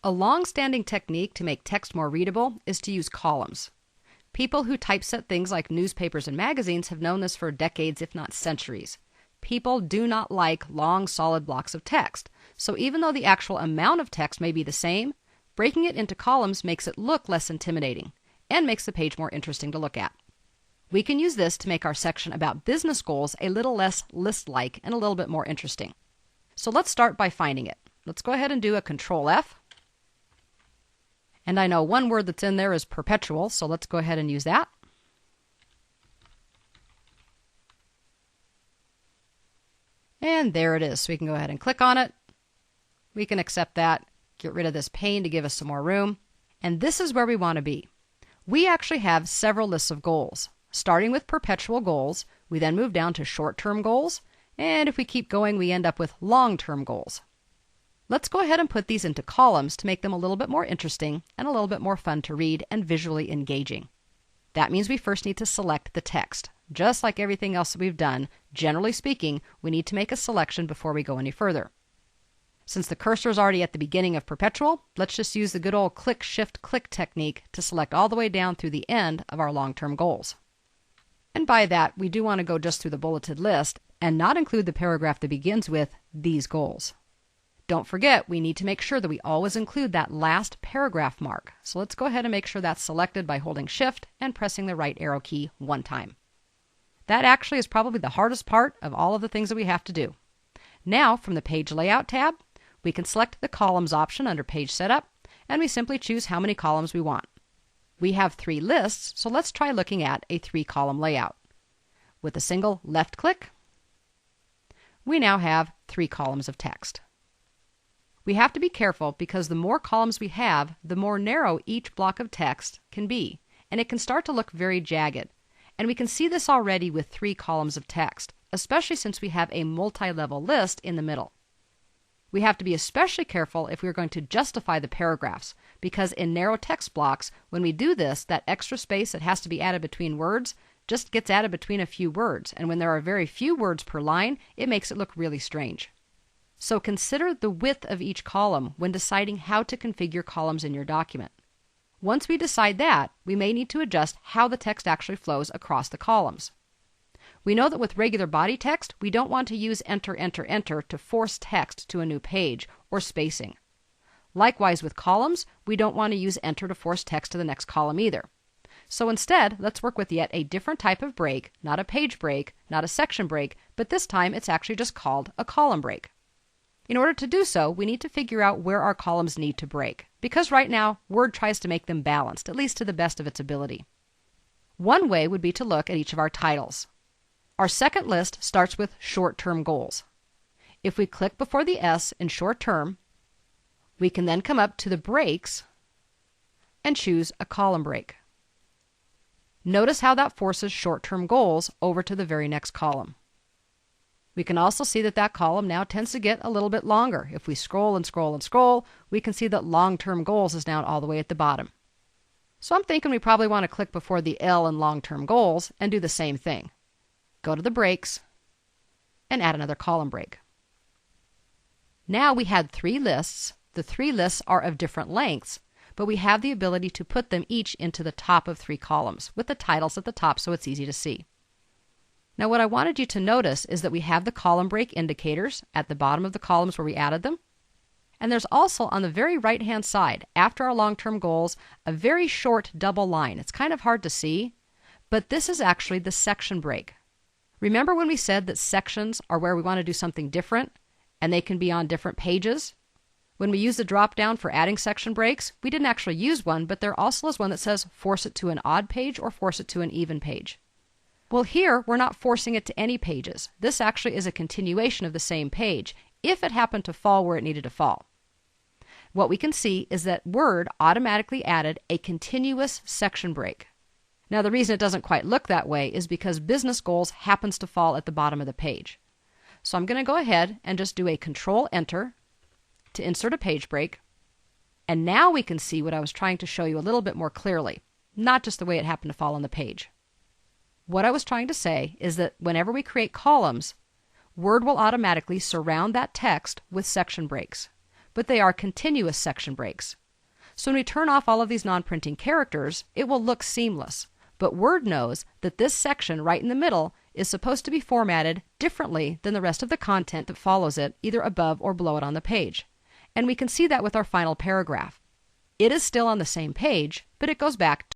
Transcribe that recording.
A long-standing technique to make text more readable is to use columns. People who typeset things like newspapers and magazines have known this for decades, if not centuries. People do not like long, solid blocks of text, so even though the actual amount of text may be the same, breaking it into columns makes it look less intimidating and makes the page more interesting to look at. We can use this to make our section about business goals a little less list-like and a little bit more interesting. So let's start by finding it. Let's go ahead and do a Control F. And I know one word that's in there is perpetual, so let's go ahead and use that. And there it is. So we can go ahead and click on it. We can accept that, get rid of this pane to give us some more room. And this is where we want to be. We actually have several lists of goals. Starting with perpetual goals, we then move down to short-term goals, and if we keep going, we end up with long-term goals. Let's go ahead and put these into columns to make them a little bit more interesting and a little bit more fun to read and visually engaging. That means we first need to select the text. Just like everything else that we've done, generally speaking, we need to make a selection before we go any further. Since the cursor is already at the beginning of perpetual, let's just use the good old click-shift-click technique to select all the way down through the end of our long-term goals. And by that, we do want to go just through the bulleted list and not include the paragraph that begins with these goals. Don't forget, we need to make sure that we always include that last paragraph mark. So let's go ahead and make sure that's selected by holding Shift and pressing the right arrow key one time. That actually is probably the hardest part of all of the things that we have to do. Now, from the Page Layout tab, we can select the Columns option under Page Setup, and we simply choose how many columns we want. We have 3 lists, so let's try looking at a 3-column layout. With a single left click, we now have 3 columns of text. We have to be careful because the more columns we have, the more narrow each block of text can be, and it can start to look very jagged. And we can see this already with 3 columns of text, especially since we have a multi-level list in the middle. We have to be especially careful if we're going to justify the paragraphs, because in narrow text blocks, when we do this, that extra space that has to be added between words just gets added between a few words, and when there are very few words per line, it makes it look really strange. So consider the width of each column when deciding how to configure columns in your document. Once we decide that, we may need to adjust how the text actually flows across the columns. We know that with regular body text, we don't want to use enter, enter, enter to force text to a new page or spacing. Likewise with columns, we don't want to use enter to force text to the next column either. So instead, let's work with yet a different type of break, not a page break, not a section break, but this time it's actually just called a column break. In order to do so, we need to figure out where our columns need to break, because right now, Word tries to make them balanced, at least to the best of its ability. One way would be to look at each of our titles. Our second list starts with short-term goals. If we click before the S in short-term, we can then come up to the breaks and choose a column break. Notice how that forces short-term goals over to the very next column. We can also see that that column now tends to get a little bit longer. If we scroll and scroll and scroll, we can see that long-term goals is now all the way at the bottom. So I'm thinking we probably want to click before the L in long-term goals and do the same thing. Go to the breaks and add another column break. Now we had 3 lists. The 3 lists are of different lengths, but we have the ability to put them each into the top of 3 columns with the titles at the top so it's easy to see. Now what I wanted you to notice is that we have the column break indicators at the bottom of the columns where we added them. And there's also on the very right-hand side, after our long-term goals, a very short double line. It's kind of hard to see, but this is actually the section break. Remember when we said that sections are where we want to do something different, and they can be on different pages? When we use the drop-down for adding section breaks, we didn't actually use one, but there also is one that says force it to an odd page or force it to an even page. Well, here we're not forcing it to any pages. This actually is a continuation of the same page, if it happened to fall where it needed to fall. What we can see is that Word automatically added a continuous section break. Now, the reason it doesn't quite look that way is because business goals happens to fall at the bottom of the page. So I'm going to go ahead and just do a Control-Enter to insert a page break. And now we can see what I was trying to show you a little bit more clearly, not just the way it happened to fall on the page. What I was trying to say is that whenever we create columns, Word will automatically surround that text with section breaks. but they are continuous section breaks. So when we turn off all of these non-printing characters, it will look seamless. But Word knows that this section right in the middle is supposed to be formatted differently than the rest of the content that follows it, either above or below it on the page. And we can see that with our final paragraph. It is still on the same page, but it goes back